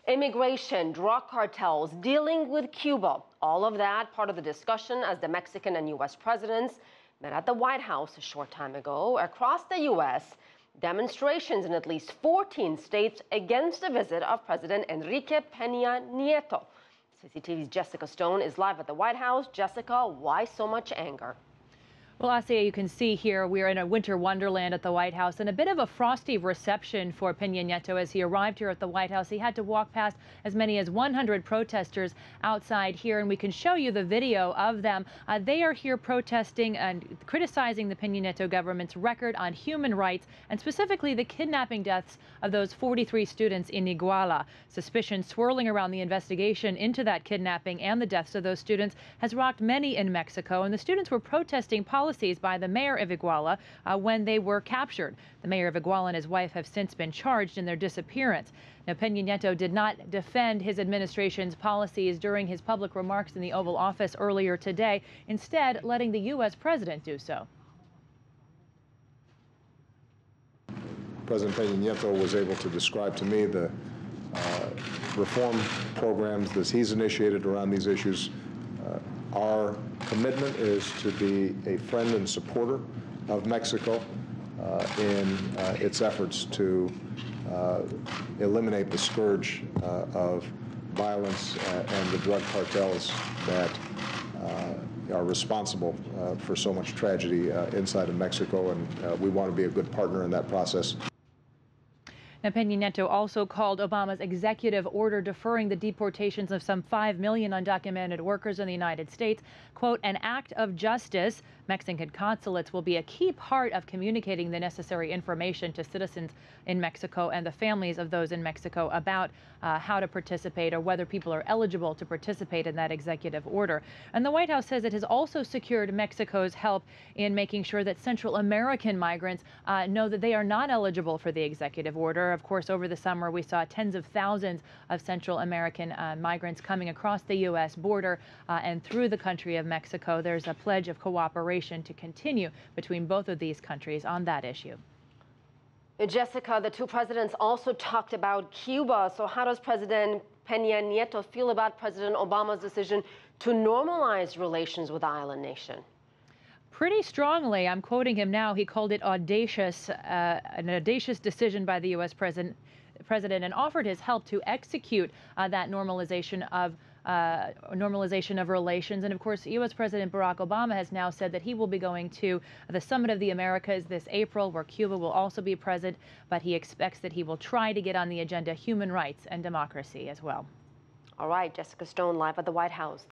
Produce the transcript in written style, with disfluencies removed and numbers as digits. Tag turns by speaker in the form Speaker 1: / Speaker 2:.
Speaker 1: Immigration, drug cartels, dealing with Cuba, all of that part of the discussion as the Mexican and U.S. presidents met at the White House a short time ago. Across the U.S., demonstrations in at least 14 states against the visit of President Enrique Peña Nieto. CCTV's Jessica Stone is live at the White House. Jessica, why so much anger?
Speaker 2: Well, Asia, you can see here we're in a winter wonderland at the White House, and a bit of a frosty reception for Peña Nieto as he arrived here at the White House. He had to walk past as many as 100 protesters outside here, and we can show you the video of them. They are here protesting and criticizing the Peña Nieto government's record on human rights, and specifically the kidnapping deaths of those 43 students in Iguala. Suspicion swirling around the investigation into that kidnapping and the deaths of those students has rocked many in Mexico, and the students were protesting policies by the mayor of Iguala when they were captured. The mayor of Iguala and his wife have since been charged in their disappearance. Now, Peña Nieto did not defend his administration's policies during his public remarks in the Oval Office earlier today, instead letting the U.S. president do so.
Speaker 3: President Peña Nieto was able to describe to me the reform programs that he's initiated around these issues. Our commitment is to be a friend and supporter of Mexico in its efforts to eliminate the scourge of violence and the drug cartels that are responsible for so much tragedy inside of Mexico, and we want to be a good partner in that process.
Speaker 2: Now, Peña Nieto also called Obama's executive order deferring the deportations of some 5 million undocumented workers in the United States, quote, an act of justice. Mexican consulates will be a key part of communicating the necessary information to citizens in Mexico and the families of those in Mexico about how to participate or whether people are eligible to participate in that executive order. And the White House says it has also secured Mexico's help in making sure that Central American migrants know that they are not eligible for the executive order. Of course, over the summer, we saw tens of thousands of Central American migrants coming across the U.S. border and through the country of Mexico. There's a pledge of cooperation to continue between both of these countries on that issue.
Speaker 1: Jessica, the two presidents also talked about Cuba. So how does President Peña Nieto feel about President Obama's decision to normalize relations with the island nation?
Speaker 2: Pretty strongly. I'm quoting him now. He called it audacious, an audacious decision by the U.S. president, and offered his help to execute that normalization of relations. And of course, U.S. President Barack Obama has now said that he will be going to the Summit of the Americas this April, where Cuba will also be present, but he expects that he will try to get on the agenda human rights and democracy as well.
Speaker 1: All right, Jessica Stone live at the White House.